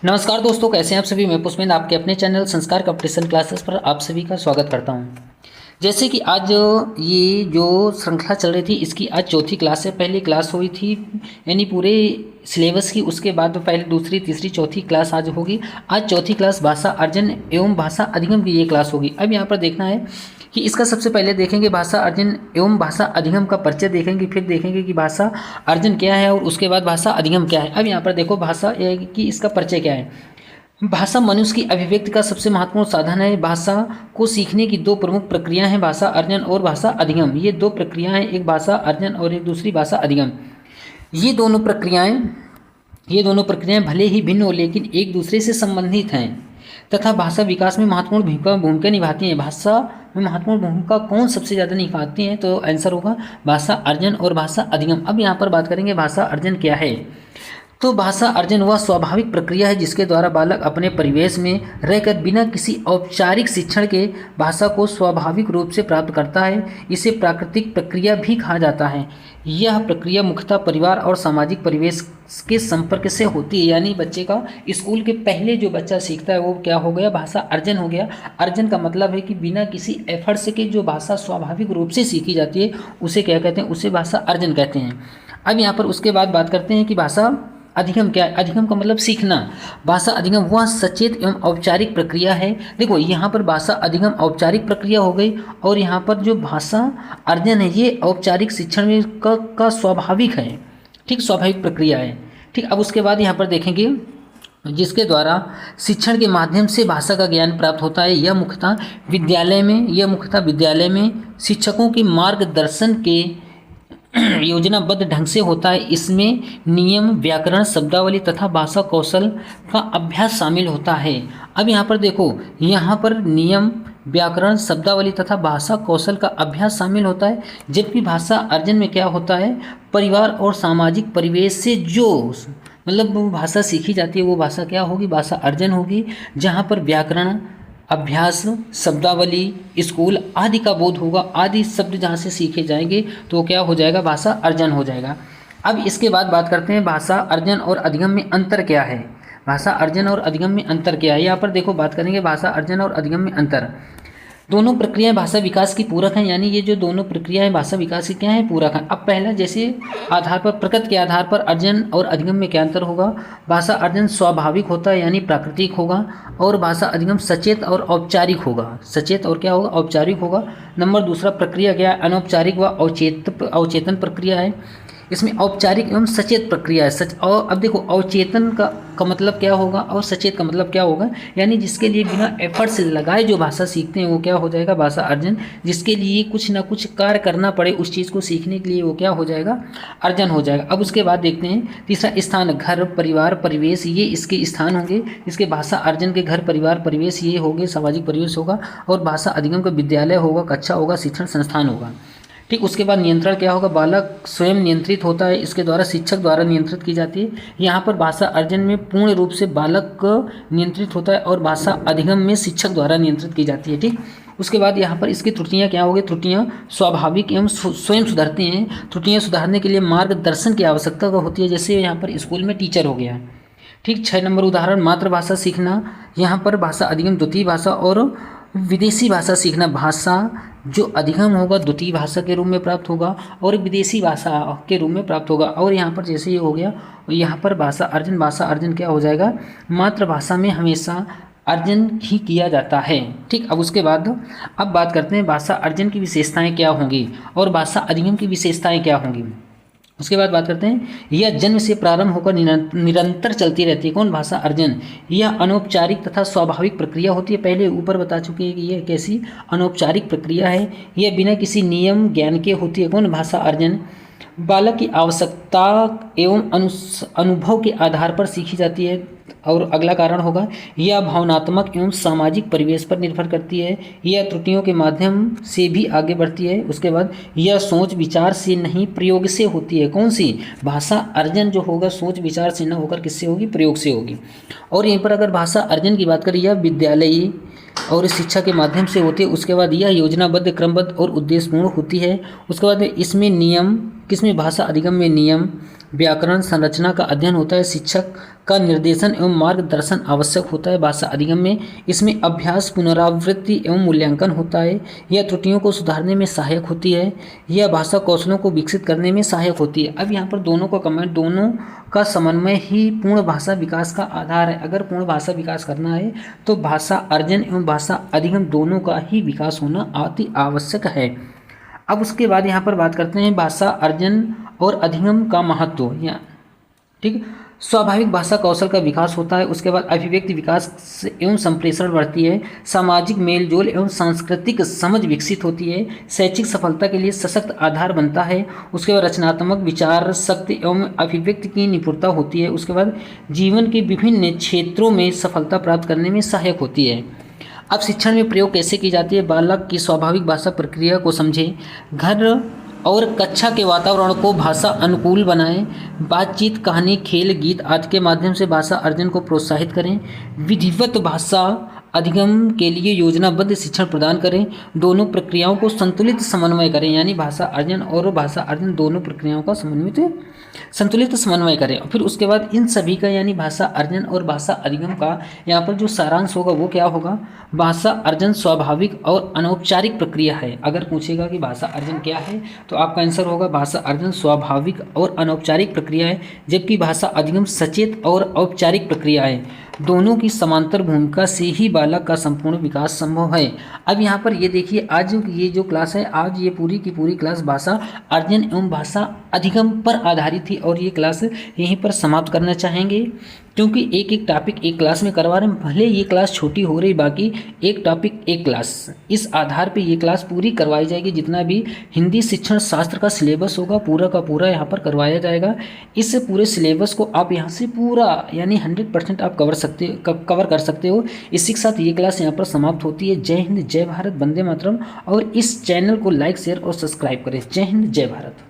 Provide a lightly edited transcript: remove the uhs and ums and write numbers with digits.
नमस्कार दोस्तों, कैसे हैं आप सभी। मैं पुष्पेंद्र आपके अपने चैनल संस्कार कंपटीशन क्लासेस पर आप सभी का स्वागत करता हूं। जैसे कि आज ये जो श्रृंखला चल रही थी इसकी आज चौथी क्लास है। पहली क्लास हुई थी यानी पूरे सिलेबस की, उसके बाद पहले दूसरी तीसरी चौथी क्लास आज होगी। आज चौथी क्लास भाषा अर्जन एवं भाषा अधिगम की ये क्लास होगी। अब यहाँ पर देखना है कि इसका सबसे पहले देखेंगे भाषा अर्जन एवं भाषा अधिगम का परिचय देखेंगे, फिर देखेंगे कि भाषा अर्जन क्या है और उसके बाद भाषा अधिगम क्या है। अब यहाँ पर देखो भाषा कि इसका परिचय क्या है। भाषा मनुष्य की अभिव्यक्ति का सबसे महत्वपूर्ण साधन है। भाषा को सीखने की दो प्रमुख प्रक्रियाएं हैं, भाषा अर्जन और भाषा अधिगम। ये दो प्रक्रियाएं हैं, एक भाषा अर्जन और एक दूसरी भाषा अधिगम। ये दोनों प्रक्रियाएं भले ही भिन्न हो लेकिन एक दूसरे से संबंधित हैं तथा भाषा विकास में महत्वपूर्ण भूमिका निभाती हैं। भाषा में महत्वपूर्ण भूमिका कौन सबसे ज़्यादा निभाती हैं, तो आंसर होगा भाषा अर्जन और भाषा अधिगम। अब यहाँ पर बात करेंगे भाषा अर्जन क्या है। तो भाषा अर्जन वह स्वाभाविक प्रक्रिया है जिसके द्वारा बालक अपने परिवेश में रहकर बिना किसी औपचारिक शिक्षण के भाषा को स्वाभाविक रूप से प्राप्त करता है। इसे प्राकृतिक प्रक्रिया भी कहा जाता है। यह प्रक्रिया मुख्यतः परिवार और सामाजिक परिवेश के संपर्क से होती है। यानी बच्चे का स्कूल के पहले जो बच्चा सीखता है वो क्या हो गया, भाषा अर्जन हो गया। अर्जन का मतलब है कि बिना किसी एफर्ट से कि जो भाषा स्वाभाविक रूप से सीखी जाती है उसे क्या कहते हैं, उसे भाषा अर्जन कहते हैं। अब यहाँ पर उसके बाद बात करते हैं कि भाषा अधिगम क्या है। अधिगम का मतलब सीखना। भाषा अधिगम वह सचेत एवं औपचारिक प्रक्रिया है। देखो यहाँ पर भाषा अधिगम औपचारिक प्रक्रिया हो गई और यहाँ पर जो भाषा अर्जन है ये औपचारिक शिक्षण में का स्वाभाविक है। ठीक, स्वाभाविक प्रक्रिया है। ठीक, अब उसके बाद यहाँ पर देखेंगे जिसके द्वारा शिक्षण के माध्यम से भाषा का ज्ञान प्राप्त होता है। यह मुख्यतः विद्यालय में शिक्षकों के मार्गदर्शन के योजनाबद्ध ढंग से होता है। इसमें नियम, व्याकरण, शब्दावली तथा भाषा कौशल का अभ्यास शामिल होता है। अब यहाँ पर देखो, यहाँ पर नियम, व्याकरण, शब्दावली तथा भाषा कौशल का अभ्यास शामिल होता है, जबकि भाषा अर्जन में क्या होता है, परिवार और सामाजिक परिवेश से जो मतलब भाषा सीखी जाती है वो भाषा क्या होगी, भाषा अर्जन होगी। जहाँ पर व्याकरण, अभ्यास, शब्दावली, स्कूल आदि का बोध होगा, आदि शब्द जहाँ से सीखे जाएंगे तो क्या हो जाएगा, भाषा अर्जन हो जाएगा। अब इसके बाद बात करते हैं भाषा अर्जन और अधिगम में अंतर क्या है। भाषा अर्जन और अधिगम में अंतर क्या है, यहाँ पर देखो बात करेंगे भाषा अर्जन और अधिगम में अंतर। दोनों प्रक्रियाएं भाषा विकास की पूरक हैं। यानी ये जो दोनों प्रक्रियाएं भाषा विकास की क्या है, पूरक हैं। अब पहला जैसे आधार पर, प्रकृति के आधार पर अर्जन और अधिगम में क्या अंतर होगा। भाषा अर्जन स्वाभाविक होता है यानी प्राकृतिक होगा और भाषा अधिगम सचेत और औपचारिक होगा। सचेत और क्या होगा, औपचारिक होगा। नंबर दूसरा प्रक्रिया क्या है, अनौपचारिक व अवचेतन प्रक्रिया है। इसमें औपचारिक एवं सचेत प्रक्रिया है। और अब देखो अवचेतन का मतलब क्या होगा और सचेत का मतलब क्या होगा, यानी जिसके लिए बिना एफर्ट से लगाए जो भाषा सीखते हैं वो क्या हो जाएगा, भाषा अर्जन। जिसके लिए कुछ ना कुछ कार्य करना पड़े उस चीज़ को सीखने के लिए वो क्या हो जाएगा, अर्जन हो जाएगा। अब उसके बाद देखते हैं तीसरा स्थान, घर, परिवार, परिवेश, ये इसके स्थान होंगे। इसके भाषा अर्जन के घर, परिवार, परिवेश ये होंगे, सामाजिक परिवेश होगा। और भाषा अधिगम का विद्यालय होगा, कक्षा होगा, शिक्षण संस्थान होगा। ठीक, उसके बाद नियंत्रण क्या होगा, बालक स्वयं नियंत्रित होता है, इसके द्वारा शिक्षक द्वारा नियंत्रित की जाती है। यहाँ पर भाषा अर्जन में पूर्ण रूप से बालक नियंत्रित होता है और भाषा अधिगम में शिक्षक द्वारा नियंत्रित की जाती है। ठीक, उसके बाद यहाँ पर इसकी त्रुटियाँ क्या होगी, त्रुटियाँ स्वाभाविक एवं स्वयं सुधरती हैं। त्रुटियाँ सुधारने के लिए मार्गदर्शन की आवश्यकता होती है, जैसे यहाँ पर स्कूल में टीचर हो गया। ठीक, 6 नंबर उदाहरण, मातृभाषा सीखना। यहाँ पर भाषा अधिगम द्वितीय भाषा और विदेशी भाषा सीखना। भाषा जो अधिगम होगा द्वितीय भाषा के रूप में प्राप्त होगा और विदेशी भाषा के रूप में प्राप्त होगा। और यहाँ पर जैसे ये हो गया, यहाँ पर भाषा अर्जन क्या हो जाएगा, मातृभाषा में हमेशा अर्जन ही किया जाता है। ठीक, अब उसके बाद अब बात करते हैं भाषा अर्जन की विशेषताएं क्या होंगी और भाषा अधिगम की विशेषताएं क्या होंगी। उसके बाद बात करते हैं, यह जन्म से प्रारंभ होकर निरंतर चलती रहती है। कौन, भाषा अर्जन। यह अनौपचारिक तथा स्वाभाविक प्रक्रिया होती है। पहले ऊपर बता चुके हैं कि यह कैसी अनौपचारिक प्रक्रिया है। यह बिना किसी नियम ज्ञान के होती है। कौन, भाषा अर्जन। बालक की आवश्यकता एवं अनुभव के आधार पर सीखी जाती है। और अगला कारण होगा, यह भावनात्मक एवं सामाजिक परिवेश पर निर्भर करती है। यह त्रुटियों के माध्यम से भी आगे बढ़ती है। उसके बाद यह सोच विचार से नहीं प्रयोग से होती है। कौन सी, भाषा अर्जन जो होगा सोच विचार से न होकर किससे होगी, प्रयोग से होगी। और यहीं पर अगर भाषा अर्जन की बात करें, यह विद्यालयी और शिक्षा के माध्यम से होती है। उसके बाद यह योजनाबद्ध, क्रमबद्ध और उद्देश्यपूर्ण होती है। उसके बाद इसमें नियम, किसमें, भाषा अधिगम में नियम, व्याकरण संरचना का अध्ययन होता है। शिक्षक का निर्देशन एवं मार्गदर्शन आवश्यक होता है। भाषा अधिगम में इसमें अभ्यास, पुनरावृत्ति एवं मूल्यांकन होता है। यह त्रुटियों को सुधारने में सहायक होती है। यह भाषा कौशलों को विकसित करने में सहायक होती है। अब यहाँ पर दोनों का कमेंट, दोनों का समन्वय ही पूर्ण भाषा विकास का आधार है। अगर पूर्ण भाषा विकास करना है तो भाषा अर्जन एवं भाषा अधिगम दोनों का ही विकास होना अति आवश्यक है। अब उसके बाद यहाँ पर बात करते हैं भाषा अर्जन और अधिगम का महत्व। या ठीक, स्वाभाविक भाषा कौशल का विकास होता है। उसके बाद अभिव्यक्ति विकास एवं संप्रेषण बढ़ती है। सामाजिक मेलजोल एवं सांस्कृतिक समझ विकसित होती है। शैक्षिक सफलता के लिए सशक्त आधार बनता है। उसके बाद रचनात्मक विचार शक्ति एवं अभिव्यक्ति की निपुणता होती है। उसके बाद जीवन के विभिन्न क्षेत्रों में सफलता प्राप्त करने में सहायक होती है। अब शिक्षण में प्रयोग कैसे की जाती है? बालक की स्वाभाविक भाषा प्रक्रिया को समझें। घर और कक्षा के वातावरण को भाषा अनुकूल बनाएं। बातचीत, कहानी, खेल, गीत आदि के माध्यम से भाषा अर्जन को प्रोत्साहित करें। विधिवत भाषा अधिगम के लिए योजनाबद्ध शिक्षण प्रदान करें। दोनों प्रक्रियाओं को संतुलित समन्वय करें, यानी भाषा अर्जन और भाषा अर्जन दोनों प्रक्रियाओं का संतुलित समन्वय करें। और फिर उसके बाद इन सभी का यानी भाषा अर्जन और भाषा अधिगम का यहाँ पर जो सारांश होगा वो क्या होगा? भाषा अर्जन स्वाभाविक और अनौपचारिक प्रक्रिया है। अगर पूछेगा कि भाषा अर्जन क्या है तो आपका आंसर होगा भाषा अर्जन स्वाभाविक और अनौपचारिक प्रक्रिया है, जबकि भाषा अधिगम सचेत और औपचारिक प्रक्रिया है। दोनों की समांतर भूमिका से ही बालक का संपूर्ण विकास संभव है। अब यहाँ पर ये देखिए, आज ये जो क्लास है, आज ये पूरी की पूरी क्लास भाषा अर्जन एवं भाषा अधिगम पर आधारित थी और ये क्लास यहीं पर समाप्त करना चाहेंगे, क्योंकि एक एक टॉपिक एक क्लास में करवा रहे हैं। भले ये क्लास छोटी हो रही, बाकी एक टॉपिक एक क्लास, इस आधार पे ये क्लास पूरी करवाई जाएगी। जितना भी हिंदी शिक्षण शास्त्र का सिलेबस होगा पूरा का पूरा यहाँ पर करवाया जाएगा। इस पूरे सिलेबस को आप यहाँ से पूरा यानी 100% आप कवर कर सकते हो। इसी के साथ ये क्लास यहाँ पर समाप्त होती है। जय हिंद, जय भारत, वंदे मातरम। और इस चैनल को लाइक, शेयर और सब्सक्राइब करें। जय हिंद, जय भारत।